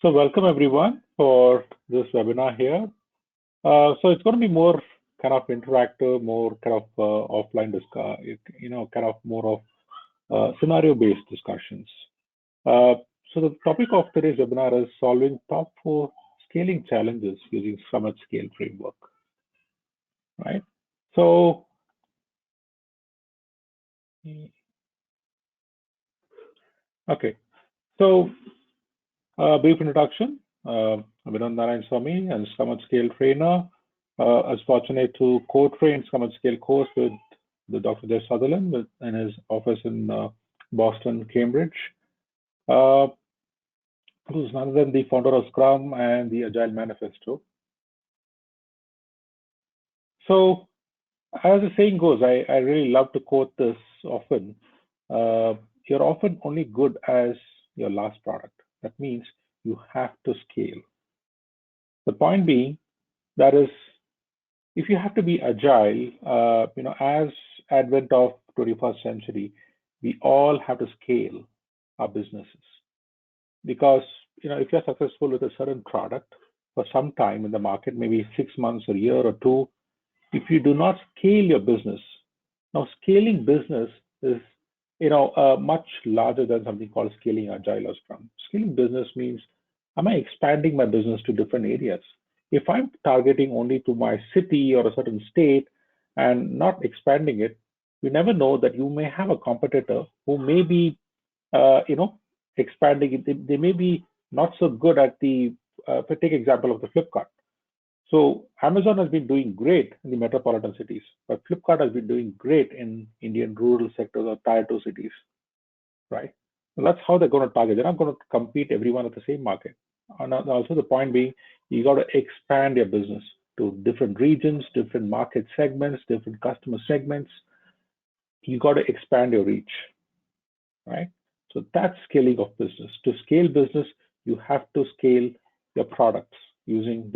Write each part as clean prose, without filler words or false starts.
So welcome everyone for this webinar here. So it's going to be more kind of interactive, more kind of offline kind of more of scenario-based discussions. So the topic of today's webinar is solving top 4 scaling challenges using Scrum Scale framework, right? So, okay. So, brief introduction. I'm Vinod Narayanswamy, and Scrum Scale trainer. I was fortunate to co-train Scrum Scale course with the Dr. Jeff Sutherland in his office in Boston, Cambridge. Who's none other than the founder of Scrum and the Agile Manifesto. So, as the saying goes, I really love to quote this often. You're often only good as your last product. That means you have to scale. The point being, that is, if you have to be agile, as advent of 21st century, we all have to scale our businesses. Because, if you're successful with a certain product for some time in the market, maybe 6 months, a year or two, if you do not scale your business, now scaling business is, much larger than something called scaling agile or Scrum. Scaling business means, am I expanding my business to different areas? If I'm targeting only to my city or a certain state and not expanding it, you never know that you may have a competitor who may be, expanding it. They may be not so good at if I take example of the Flipkart. So Amazon has been doing great in the metropolitan cities, but Flipkart has been doing great in Indian rural sectors or tier 2 cities, right? So that's how they're going to target. They're not going to compete everyone at the same market. And also the point being, you got to expand your business to different regions, different market segments, different customer segments. You got to expand your reach, right? So that's scaling of business. To scale business, you have to scale your products using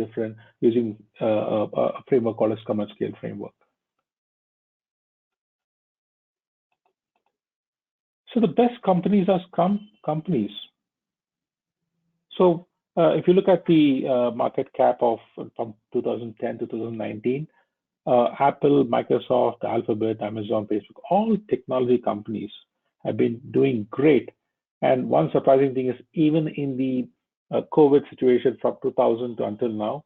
a framework called a Scrum Scale framework. So the best companies are Scrum companies. So if you look at the market cap of from 2010 to 2019, Apple, Microsoft, Alphabet, Amazon, Facebook, all technology companies have been doing great. And one surprising thing is even in the COVID situation from 2000 to until now,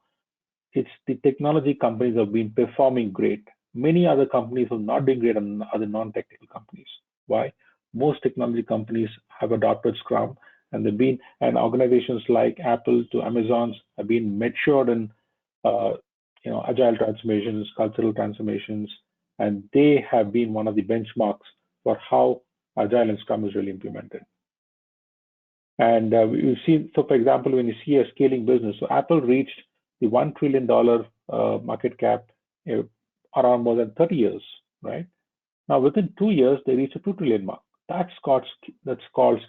it's the technology companies have been performing great. Many other companies are not doing great and other non-technical companies. Why? Most technology companies have adopted Scrum, and organizations like Apple to Amazon's have been matured in agile transformations, cultural transformations, and they have been one of the benchmarks for how agile and Scrum is really implemented. And we've seen, so for example, when you see a scaling business, so Apple reached the $1 trillion market cap around more than 30 years, right? Now, within 2 years, they reached a 2 trillion mark. That's called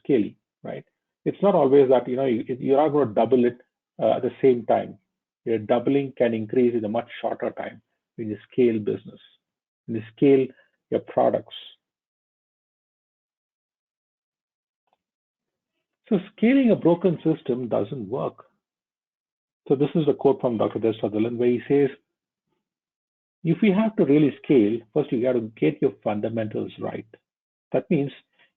scaling, right? It's not always that, you're not going to double it at the same time. Your doubling can increase in a much shorter time when you scale business, when you scale your products. So scaling a broken system doesn't work. So this is a quote from Dr. Jeff Sutherland where he says, if you have to really scale, first you got to get your fundamentals right. That means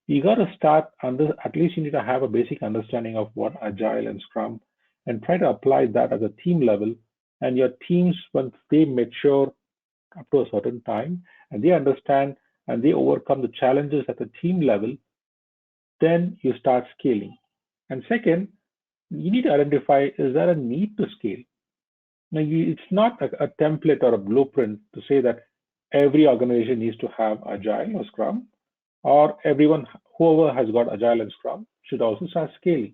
you got to start at least you need to have a basic understanding of what Agile and Scrum and try to apply that at a team level. And your teams, once they mature up to a certain time and they understand and they overcome the challenges at the team level, then you start scaling. And second, you need to identify, is there a need to scale? Now, it's not a template or a blueprint to say that every organization needs to have Agile or Scrum, or whoever has got Agile and Scrum should also start scaling.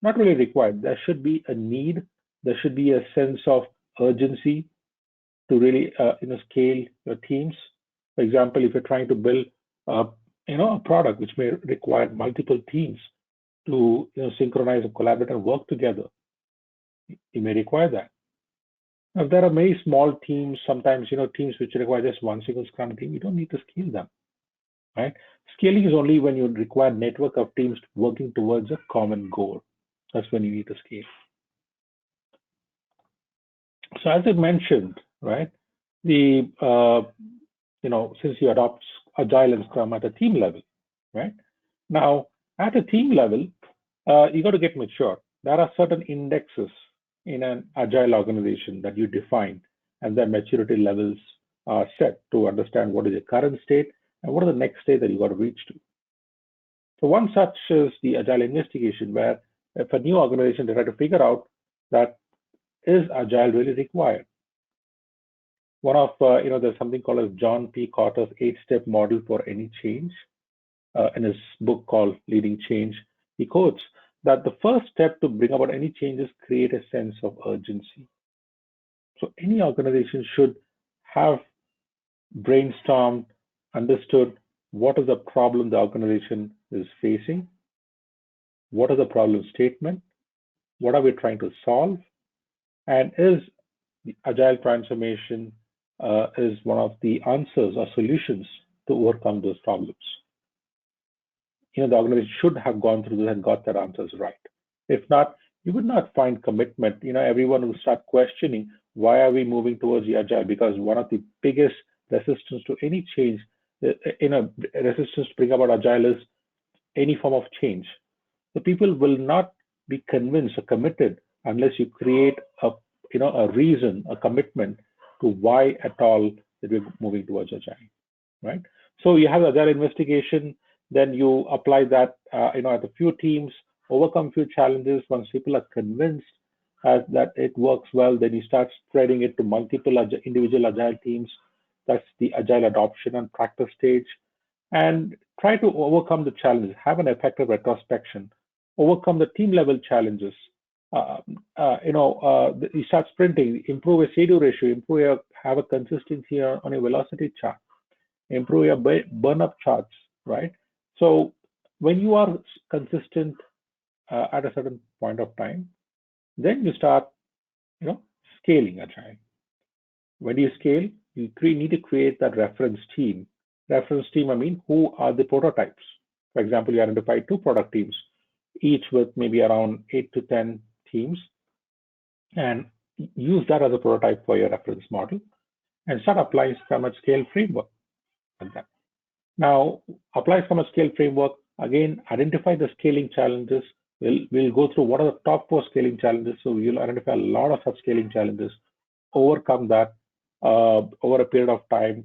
Not really required. There should be a need. There should be a sense of urgency to really scale your teams. For example, if you're trying to build a product which may require multiple teams to synchronize and collaborate and work together, you may require that. Now, there are many small teams, sometimes teams which require just one single Scrum team. You don't need to scale them, right? Scaling is only when you require a network of teams working towards a common goal. That's when you need to scale. So as I mentioned, right, the since you adopt Agile and Scrum at a team level, right? Now, at a team level, you got to get mature. There are certain indexes in an Agile organization that you define, and their maturity levels are set to understand what is your current state and what are the next state that you got to reach to. So one such is the Agile investigation, where if a new organization they try to figure out that is Agile really required. One of there's something called as John P. Carter's 8-step model for any change. In his book called Leading Change, he quotes that the first step to bring about any change is create a sense of urgency. So any organization should have brainstormed, understood what is the problem the organization is facing, what is the problem statement, what are we trying to solve, and is the agile transformation is one of the answers or solutions to overcome those problems. The organization should have gone through this and got their answers right. If not, you would not find commitment. Everyone will start questioning why are we moving towards the agile? Because one of the biggest resistance to any change, resistance to bring about agile is any form of change. The people will not be convinced or committed unless you create a reason, a commitment to why at all that we're moving towards agile, right? So you have agile investigation, then you apply that at a few teams, overcome few challenges. Once people are convinced that it works well, then you start spreading it to multiple individual agile teams. That's the agile adoption and practice stage, and try to overcome the challenges. Have an effective retrospection, overcome the team level challenges. You start sprinting, improve your say-do ratio, have a consistency on your velocity chart, improve your burn-up charts, right? So when you are consistent at a certain point of time, then you start, scaling agile. When you scale, you need to create that reference team. Reference team, I mean, who are the prototypes? For example, you identify 2 product teams, each with maybe around 8 to 10 teams, and use that as a prototype for your reference model, and start applying Scrum Scale framework like that. Now, apply Scrum Scale framework. Again, identify the scaling challenges. We'll go through what are the top 4 scaling challenges. So you'll identify a lot of such scaling challenges. Overcome that over a period of time.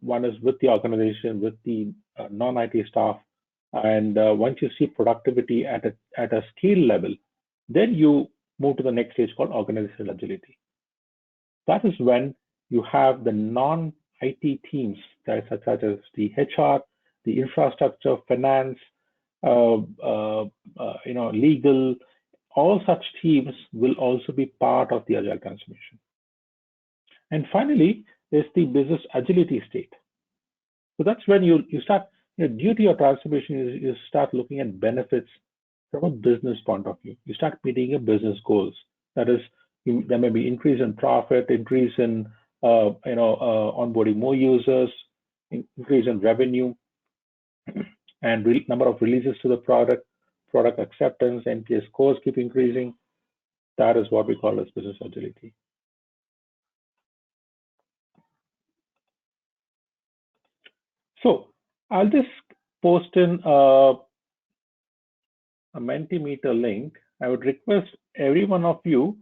One is with the organization, with the non-IT staff, and once you see productivity at a scale level, then you move to the next stage called organizational agility. That is when you have the non-IT teams, such as the HR, the infrastructure, finance, legal. All such teams will also be part of the agile transformation. And finally, there's the business agility state. So that's when you start, due to your transformation, you start looking at benefits from a business point of view. You start meeting your business goals. That is, there may be increase in profit, increase in onboarding more users, increase in revenue, and number of releases to the product acceptance, NPS scores keep increasing. That is what we call as business agility. So I'll just post in a Mentimeter link. I would request every one of you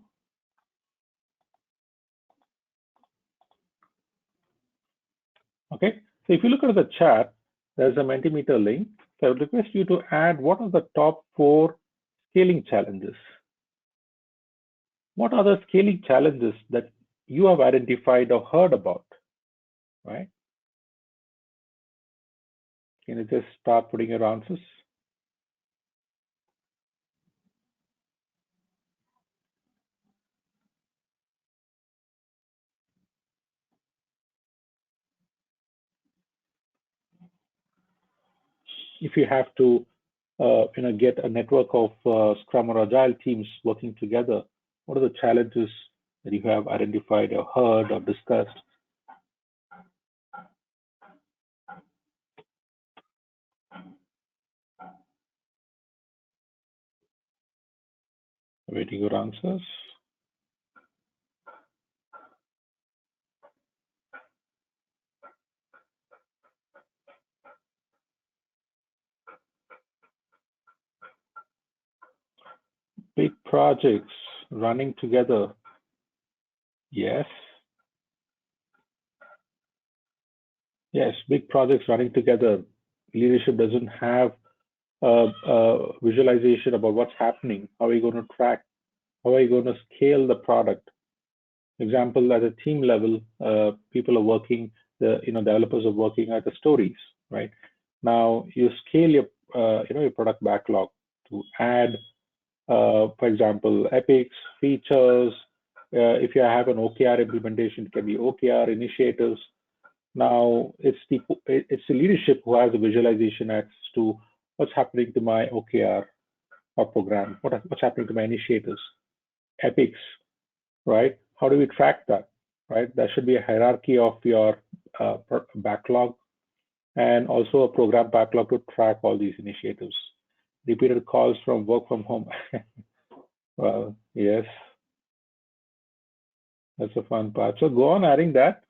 okay. So if you look at the chat, there's a Mentimeter link. So I would request you to add what are the top 4 scaling challenges. What are the scaling challenges that you have identified or heard about, right? Can you just start putting your answers? If you have to get a network of Scrum or Agile teams working together, what are the challenges that you have identified or heard or discussed? Waiting your answers. Big projects running together. Yes. Yes, big projects running together. Leadership doesn't have a visualization about what's happening. How are you going to track? How are you going to scale the product? Example, at a team level, people are working, developers are working at the stories, right? Now you scale your product backlog to add, for example, epics, features. If you have an OKR implementation, it can be OKR initiatives. Now it's the leadership who has a visualization as to what's happening to my OKR or program, what's happening to my initiatives, epics, right? How do we track that, right? There should be a hierarchy of your backlog and also a program backlog to track all these initiatives. Repeated calls from work from home. Well, yes, that's a fun part. So go on adding that.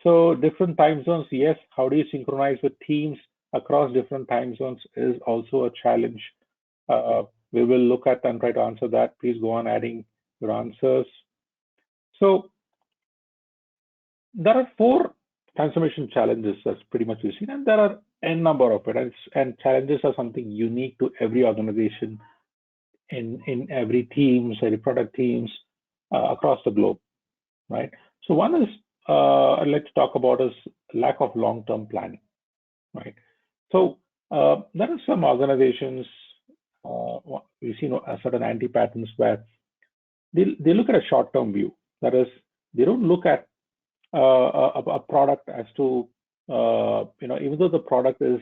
So different time zones, yes. How do you synchronize with teams across different time zones is also a challenge. We will look at and try to answer that. Please go on adding your answers. So there are four transformation challenges that's pretty much we've seen, and there are n number of it. And challenges are something unique to every organization in every teams, every product teams across the globe, right? So one is I'd like to talk about is lack of long-term planning, right? So there are some organizations we've seen certain anti-patterns where they look at a short-term view. That is, they don't look at a product as to even though the product is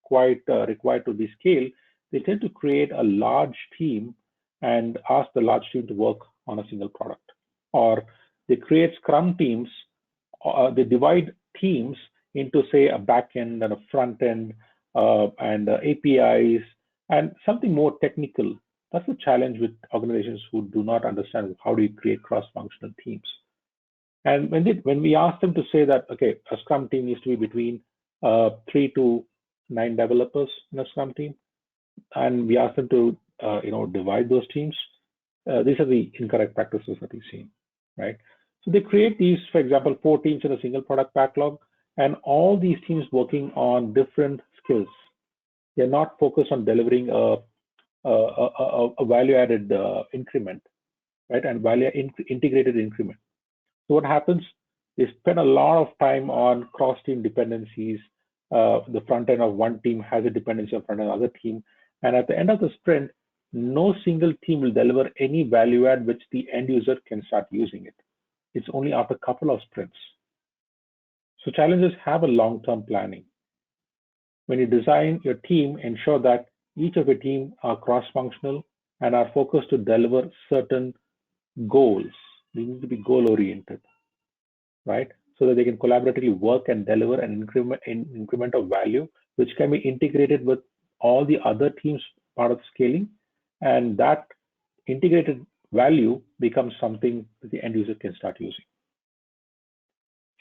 quite required to be scaled, they tend to create a large team and ask the large team to work on a single product, or they create scrum teams. They divide teams into, say, a back end and a front end and APIs and something more technical. That's a challenge with organizations who do not understand how do you create cross-functional teams. And when we ask them to say that, okay, a Scrum team needs to be between 3 to 9 developers in a Scrum team, and we ask them to divide those teams, these are the incorrect practices that we've seen, right? So they create these, for example, 4 teams in a single product backlog, and all these teams working on different skills. They're not focused on delivering a value-added increment, right, and integrated increment. So what happens? They spend a lot of time on cross-team dependencies. The front end of one team has a dependency on front end of another team, and at the end of the sprint, no single team will deliver any value add which the end user can start using it. It's only after a couple of sprints. So challenges have a long-term planning. When you design your team, ensure that each of your team are cross-functional and are focused to deliver certain goals. They need to be goal-oriented, right? So that they can collaboratively work and deliver an increment of value, which can be integrated with all the other teams part of scaling. And that integrated value becomes something that the end user can start using.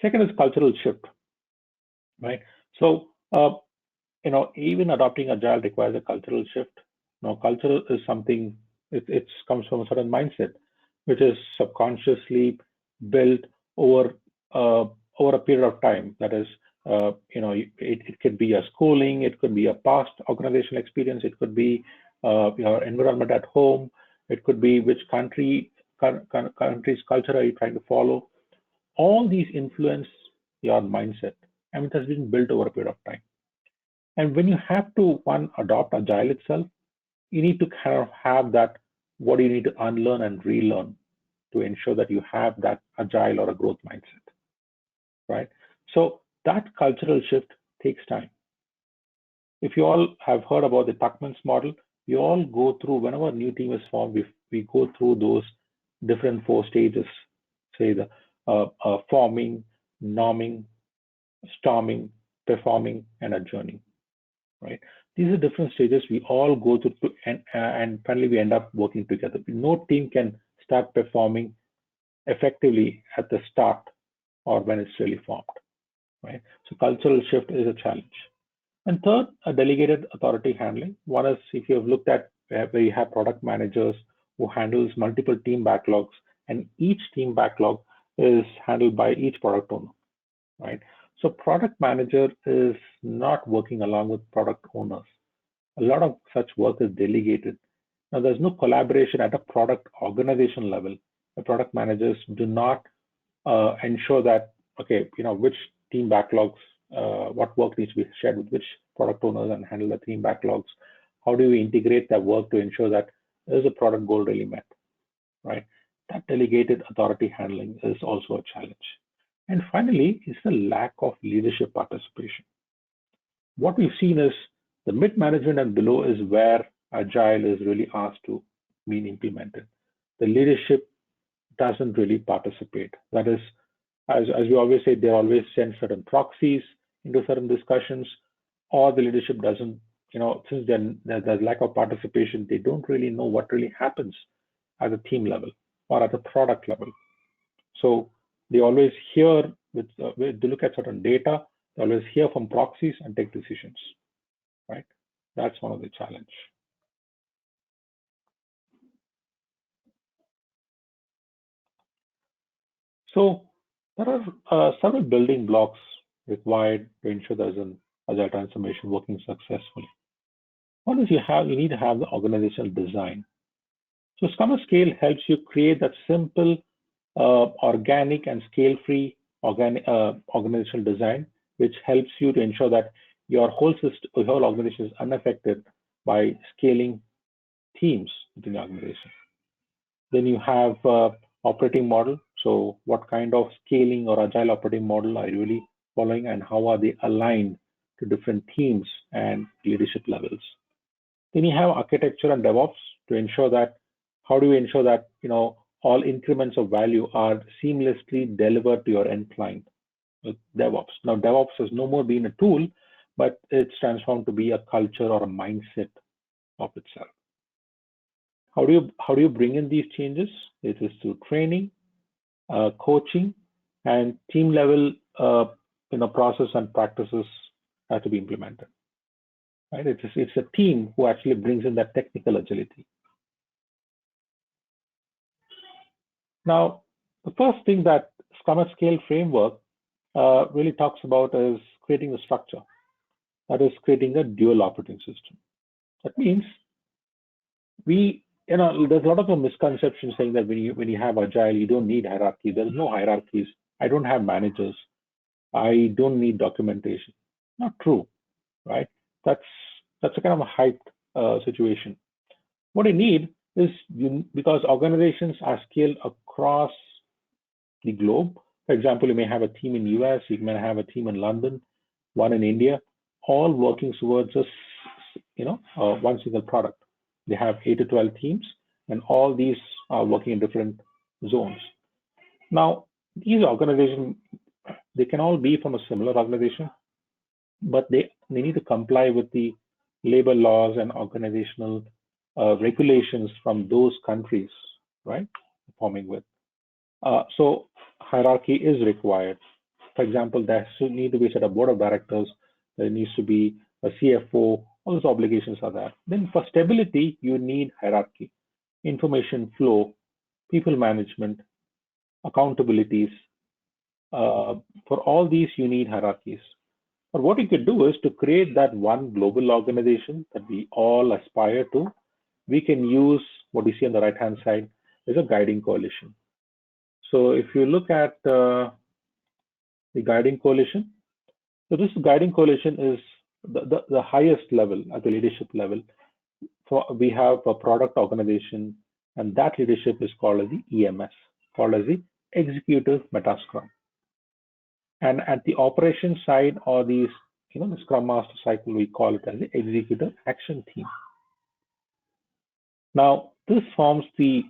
Second is cultural shift, right? So, even adopting Agile requires a cultural shift. Now, culture is something, it comes from a certain mindset, which is subconsciously built over a period of time. That is, it could be a schooling, it could be a past organizational experience, it could be your environment at home, it could be which country's culture are you trying to follow. All these influence your mindset, and it has been built over a period of time. And when you have to adopt Agile itself, you need to kind of have that. What do you need to unlearn and relearn to ensure that you have that Agile or a growth mindset, right? So that cultural shift takes time. If you all have heard about the Tuckman's model, we all go through, whenever a new team is formed, we go through those different 4 stages, say the forming, norming, storming, performing, and adjourning, right? These are different stages we all go through, and finally we end up working together. No team can start performing effectively at the start or when it's really formed, right? So cultural shift is a challenge. And third, a delegated authority handling. One is if you have looked at where you have product managers who handles multiple team backlogs, and each team backlog is handled by each product owner, right? So product manager is not working along with product owners. A lot of such work is delegated. Now, there's no collaboration at a product organization level. The product managers do not ensure that, okay, which team backlogs, what work needs to be shared with which product owners and handle the team backlogs. How do we integrate that work to ensure that is a product goal really met, right? That delegated authority handling is also a challenge. And finally, is the lack of leadership participation. What we've seen is the mid management and below is where agile is really asked to be implemented. The leadership doesn't really participate. That is, as we always say, they always send certain proxies into certain discussions, or the leadership doesn't, since then there's lack of participation, they don't really know what really happens at the team level or at the product level. So they always hear they look at certain data, they always hear from proxies and take decisions, right? That's one of the challenge. So there are several building blocks required to ensure there's an agile transformation working successfully. One is you need to have the organizational design. So Scrum Scale helps you create that simple, organic and scale-free organizational design, which helps you to ensure that your whole system, your whole organization is unaffected by scaling teams within the organization. Then you have operating model. So what kind of scaling or agile operating model are you really following, and how are they aligned to different teams and leadership levels? Then you have architecture and DevOps to ensure that how do you ensure that all increments of value are seamlessly delivered to your end client with DevOps. Now DevOps has no more been a tool, but it's transformed to be a culture or a mindset of itself. How do you bring in these changes? It is through training, coaching, and team level process and practices have to be implemented. Right? It's a team who actually brings in that technical agility. Now, the first thing that Scrum Scale framework really talks about is creating a structure. That is creating a dual operating system. That means there's a lot of a misconception saying that when you have agile, you don't need hierarchy. There's no hierarchies. I don't have managers. I don't need documentation. Not true, right? That's a kind of a hyped situation. What you need is because organizations are scaled across the globe. For example, you may have a team in US, you may have a team in London, one in India, all working towards one single product. They have 8 to 12 teams, and all these are working in different zones. Now, these organizations, they can all be from a similar organization, but they need to comply with the labor laws and organizational regulations from those countries, right? Forming with. So hierarchy is required. For example, there need to be set up board of directors. There needs to be a CFO. All those obligations are there. Then for stability, you need hierarchy, information flow, people management, accountabilities. For all these, you need hierarchies. But what you could do is to create that one global organization that we all aspire to. We can use what you see on the right-hand side is a guiding coalition. So if you look at the guiding coalition, so this guiding coalition is the highest level at the leadership level. We have a product organization, and that leadership is called as the EMS, called as the Executive Meta Scrum. And at the operation side or the Scrum Master cycle, we call it as the Executive Action Team. Now, this forms the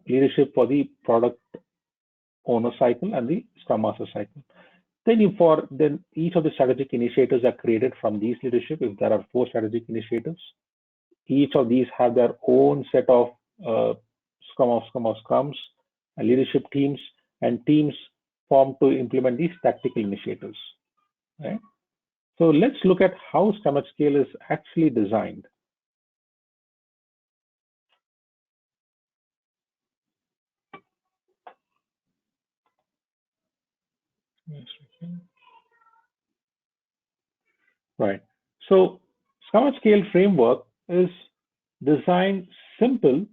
leadership for the product owner cycle and the Scrum Master cycle. Then each of the strategic initiatives are created from these leadership. If there are 4 strategic initiatives, each of these have their own set of uh, scrums and leadership teams, and teams formed to implement these tactical initiatives. Right? So let's look at how Scrum Scale is actually designed. Right. So Scrum Scale framework is designed simple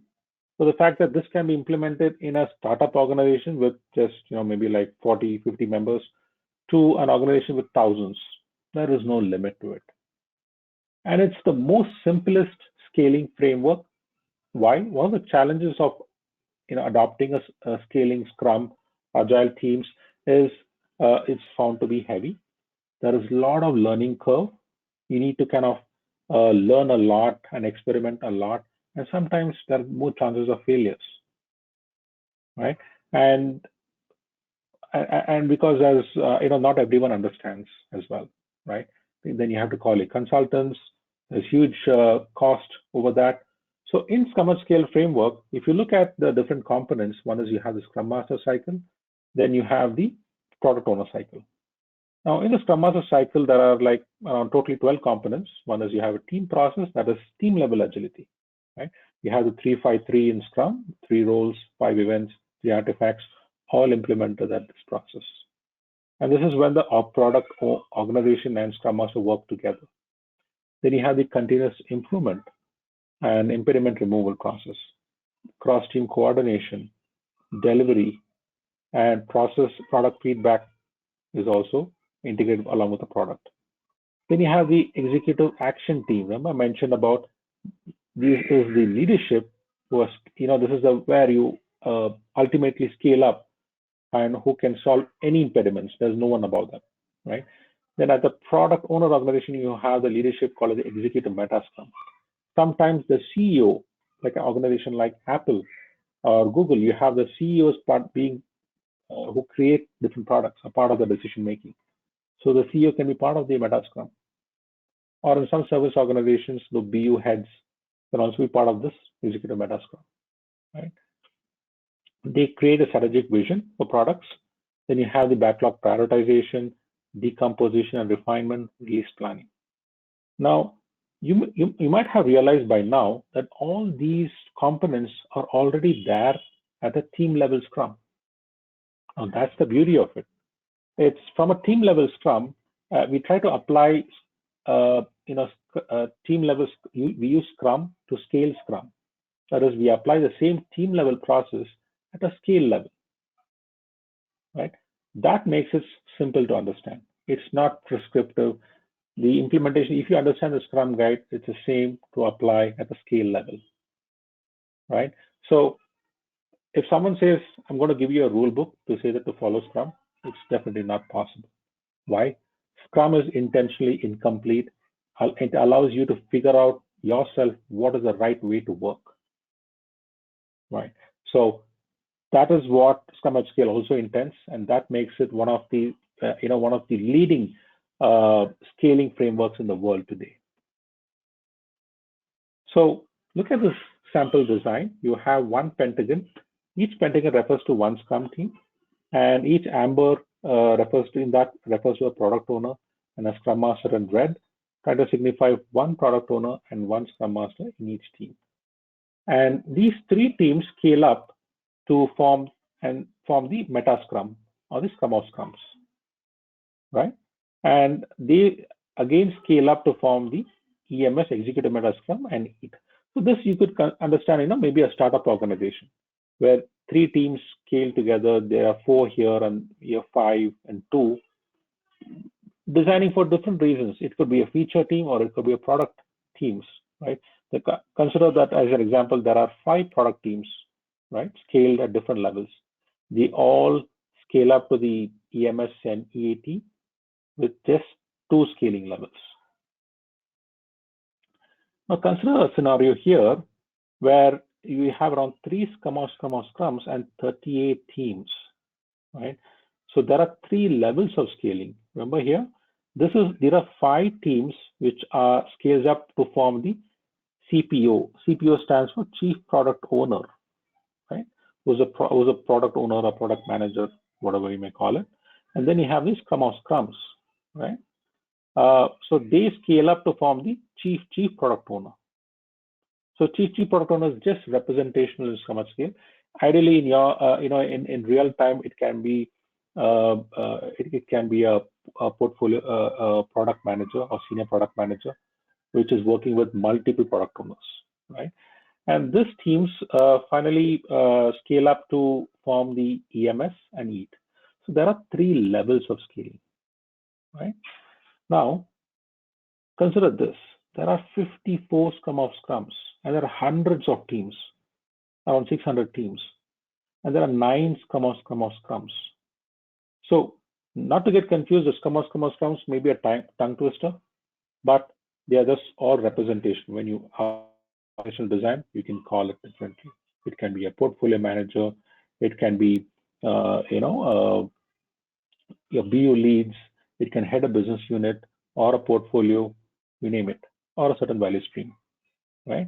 for the fact that this can be implemented in a startup organization with just maybe like 40, 50 members to an organization with thousands. There is no limit to it. And it's the most simplest scaling framework. Why? One of the challenges of adopting a scaling Scrum Agile teams is it's found to be heavy. There is a lot of learning curve. You need to kind of learn a lot and experiment a lot, and sometimes there are more chances of failures, right? And and because there's not everyone understands as well, right? Then you have to call it consultants. There's huge cost over that. So in Scrum Scale framework, if you look at the different components, one is you have the Scrum Master cycle, then you have the product owner cycle. Now in the Scrum Master cycle, there are like around totally 12 components. One is you have a team process, that is team level agility, right? You have the 3-5-3 in Scrum, 3 roles, 5 events, 3 artifacts, all implemented at this process. And this is when the product organization and Scrum Master work together. Then you have the continuous improvement and impediment removal process, cross-team coordination, delivery, and process product feedback is also integrated along with the product. Then you have the executive action team. Remember I mentioned about this is the leadership who was, this is the where you ultimately scale up and who can solve any impediments. There's no one about that, right? Then at the product owner organization, you have the leadership called the executive meta scrum. Sometimes the CEO, like an organization like Apple or Google, you have the CEOs part being who create different products, a part of the decision making. So the CEO can be part of the meta scrum. Or in some service organizations, the BU heads can also be part of this executive meta scrum, right? They create a strategic vision for products. Then you have the backlog prioritization, decomposition and refinement, release planning. Now, you might have realized by now that all these components are already there at a team level Scrum. Now, that's the beauty of it. It's from a team level Scrum, we try to apply, team levels. We use Scrum to scale Scrum. That is, we apply the same team level process at a scale level, right? That makes it simple to understand. It's not prescriptive. The implementation, if you understand the Scrum guide, it's the same to apply at the scale level, right? So if someone says, I'm going to give you a rule book to say that to follow Scrum, it's definitely not possible. Why? Scrum is intentionally incomplete. It allows you to figure out yourself what is the right way to work, right? So that is what Scrum at Scale also intends, and that makes it one of the one of the leading scaling frameworks in the world today. So look at this sample design. You have one pentagon. Each pentagon refers to one Scrum team, and each amber refers to a product owner, and a Scrum Master in red try to signify one product owner and one Scrum Master in each team. And these 3 teams scale up to form the Meta Scrum or the Scrum of Scrums, right? And they again scale up to form the EMS Executive Meta Scrum and EAT. So this you could understand, maybe a startup organization where 3 teams scale together. There are 4 here and here 5 and 2, designing for different reasons. It could be a feature team or it could be a product teams, right? Consider that as an example, there are 5 product teams, right? Scaled at different levels. They all scale up to the EMS and EAT with just 2 scaling levels. Now consider a scenario here where you have around 3 scrums and 38 teams, right? So there are three levels of scaling. Remember here, there are 5 teams which are scaled up to form the CPO. CPO stands for Chief Product Owner, right? Who's a product owner or product manager, whatever you may call it. And then you have the Scrum of Scrums, right? So they scale up to form the Chief Product Owner. So chief product owner is just representational in Scrum Scale. Ideally, in your in real time, it can be it can be a portfolio product manager or senior product manager, which is working with multiple product owners, right? And these teams finally scale up to form the EMS and EAT. So there are 3 levels of scaling, right? Now, consider this. There are 54 Scrum of Scrums, and there are hundreds of teams, around 600 teams, and there are 9 Scrum of Scrums. So, not to get confused, the Scrum of Scrums may be a tongue twister, but they are just all representation. When you have organizational design, you can call it differently. It can be a portfolio manager, it can be your BU leads, it can head a business unit or a portfolio, you name it, or a certain value stream, right?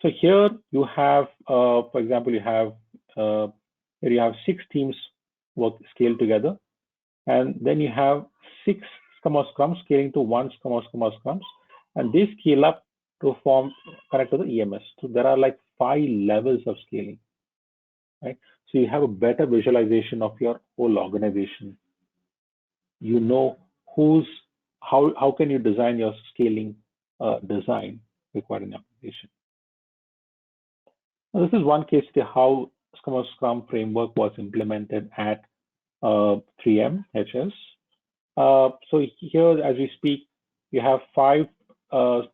So here you have, for example, you have 6 teams work scale together, and then you have 6 Scrum of Scrums scaling to 1 Scrum of Scrums, and they scale up to form connect to the EMS. So there are like 5 levels of scaling, right? So you have a better visualization of your whole organization. You know how can you design your scaling design required in the application. Now, this is one case study how Scrum framework was implemented at 3M HS. So here, as we speak, you have 5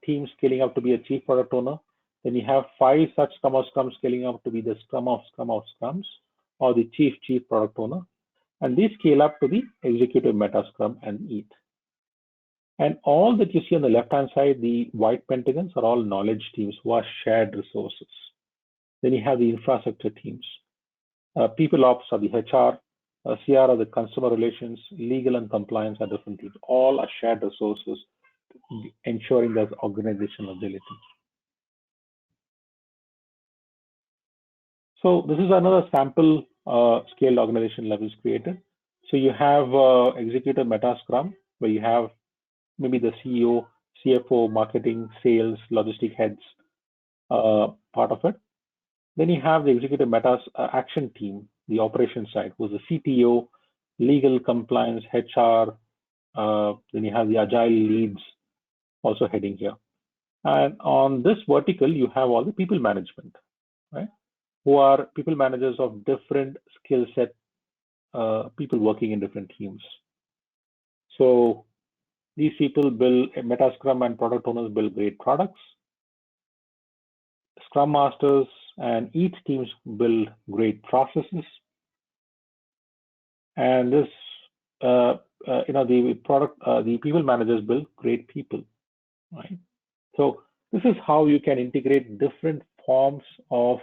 teams scaling up to be a chief product owner. Then you have 5 such Scrum scaling up to be the Scrum of Scrums or the chief product owner. And these scale up to the executive meta Scrum and EAT. And all that you see on the left-hand side, the white pentagons are all knowledge teams who are shared resources. Then you have the infrastructure teams. People ops are the HR, CR are the customer relations, legal and compliance are different teams. All are shared resources, ensuring there's organizational agility. So this is another sample scaled organization levels created. So you have executive meta Scrum, where you have maybe the CEO, CFO, marketing, sales, logistic heads part of it. Then you have the executive meta action team, the operations side, who's the CTO, legal, compliance, HR. Then you have the agile leads also heading here. And on this vertical, you have all the people management, right? Who are people managers of different skill set, people working in different teams. So these people build Meta Scrum and product owners build great products. Scrum masters and each teams build great processes. And this, the people managers build great people, right? So this is how you can integrate different forms of,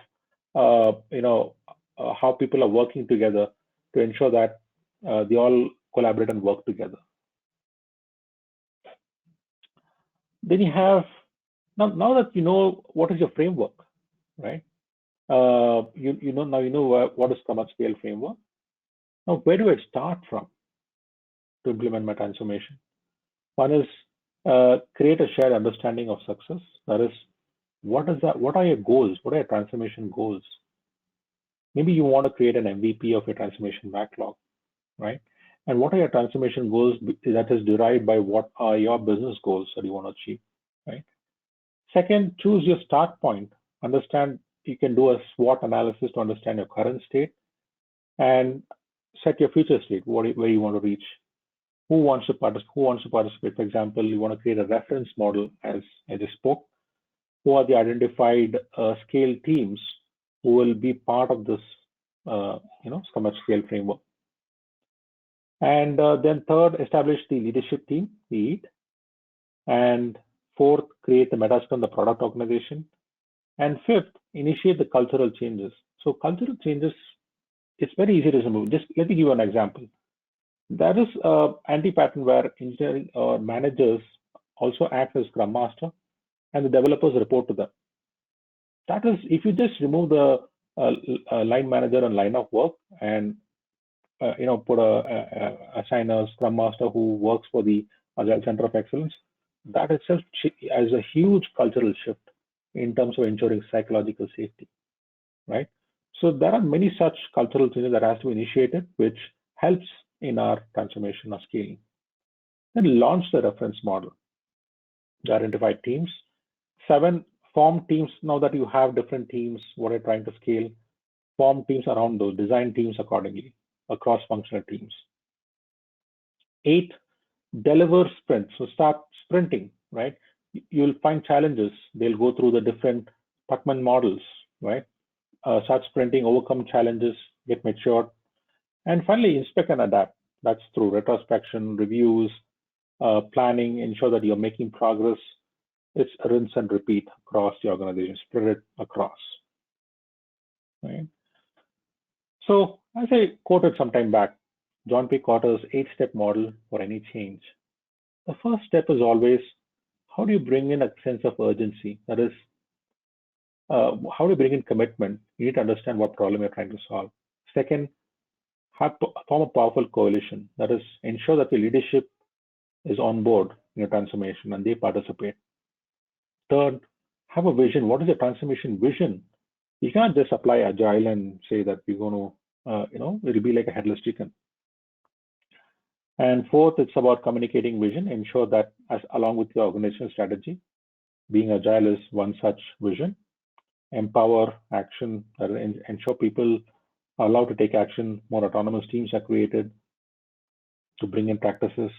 how people are working together to ensure that they all collaborate and work together. Then you have, now that you know what is your framework, right? Now you know what is Scrum Scale framework. Now, where do I start from to implement my transformation? One is create a shared understanding of success. That is, what are your goals? What are your transformation goals? Maybe you want to create an MVP of your transformation backlog, right? And what are your transformation goals that is derived by what are your business goals that you want to achieve, right? Second, choose your start point. Understand, you can do a SWOT analysis to understand your current state and set your future state, where you want to reach. Who wants to participate? For example, you want to create a reference model, as I just spoke. Who are the identified scale teams who will be part of this, Scrum Scale framework? And then third, establish the leadership team, the EAT. And fourth, create the meta Scrum, the product organization. And fifth, initiate the cultural changes. So cultural changes, it's very easy to remove. Just let me give you an example. There is anti-pattern where engineering or managers also act as Scrum Master and the developers report to them. That is, if you just remove the line manager and line of work and put assign a Scrum Master who works for the Agile Center of Excellence, that itself has a huge cultural shift in terms of ensuring psychological safety, right? So there are many such cultural changes that has to be initiated, which helps in our transformation or scaling. Then launch the reference model, the identified teams. 7, form teams. Now that you have different teams, what you're trying to scale, form teams around those, design teams accordingly, across functional teams. 8, deliver sprints. So start sprinting, right? You'll find challenges. They'll go through the different Tuckman models, right? Start sprinting, overcome challenges, get matured, and finally inspect and adapt. That's through retrospection, reviews, planning, ensure that you're making progress. It's rinse and repeat across the organization, spread it across, right? So as I quoted some time back, John P. Cotter's 8-step model for any change. The first step is always, how do you bring in a sense of urgency? That is, how do you bring in commitment? You need to understand what problem you're trying to solve. Second, form a powerful coalition. That is, ensure that the leadership is on board in your transformation and they participate. Third, have a vision. What is your transformation vision? You can't just apply Agile and say that we're going to, it'll be like a headless chicken. And fourth, it's about communicating vision. Ensure that along with your organizational strategy, being Agile is one such vision. Empower action, ensure people are allowed to take action. More autonomous teams are created to bring in practices.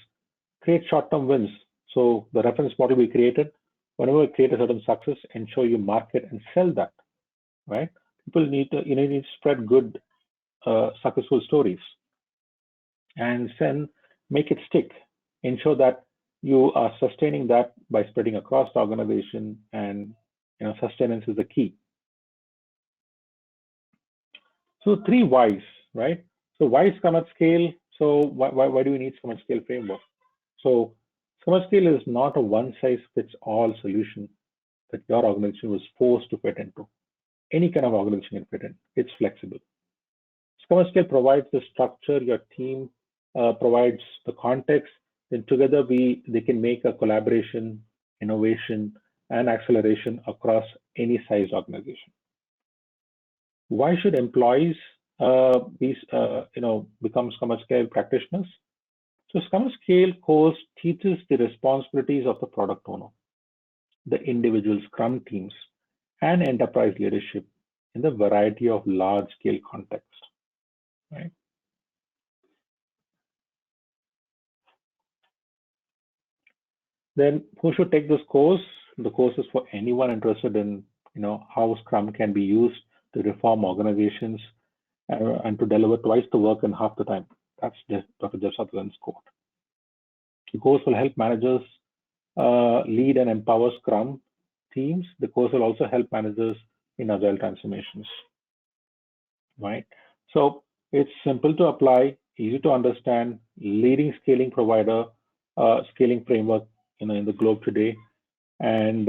Create short-term wins. So the reference model we created, whenever we create a certain success, ensure you market and sell that, right? People need to spread good, successful stories, and then make it stick. Ensure that you are sustaining that by spreading across the organization, and sustenance is the key. So 3 whys, right? So why Scrum at Scale? So why do we need Scrum at Scale framework? So Scrum at Scale is not a one-size-fits-all solution that your organization was forced to fit into. Any kind of organization can fit in. It's flexible. Scrum at Scale provides the structure, your team provides the context, then together they can make a collaboration, innovation, and acceleration across any size organization. Why should employees become Scrum at Scale practitioners? So Scrum at Scale course teaches the responsibilities of the product owner, the individual Scrum teams, and enterprise leadership in the variety of large-scale context, right? Then who should take this course? The course is for anyone interested in how Scrum can be used to reform organizations and to deliver twice the work in half the time. That's Dr. Jeff Sutherland's quote. The course will help managers lead and empower Scrum teams. The course will also help managers in Agile transformations, right? So it's simple to apply, easy to understand, leading scaling provider, scaling framework in the globe today. And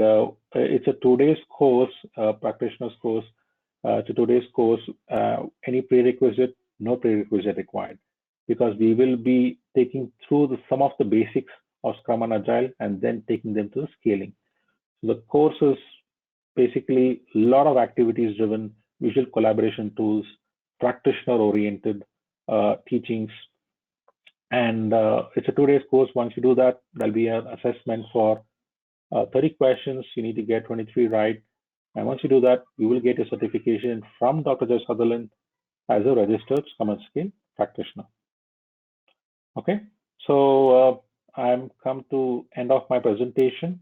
it's a 2 days course, practitioner's course. It's a 2 days course. Any prerequisite, no prerequisite required, because we will be taking through some of the basics of Scrum and Agile and then taking them to the scaling. So the course is basically a lot of activities driven, visual collaboration tools, practitioner oriented teachings. And it's a 2 days course. Once you do that, there'll be an assessment for 30 questions. You need to get 23 right. And once you do that, you will get a certification from Dr. Jeff Sutherland as a registered Scrum at Scale practitioner. Okay, so I'm come to end of my presentation.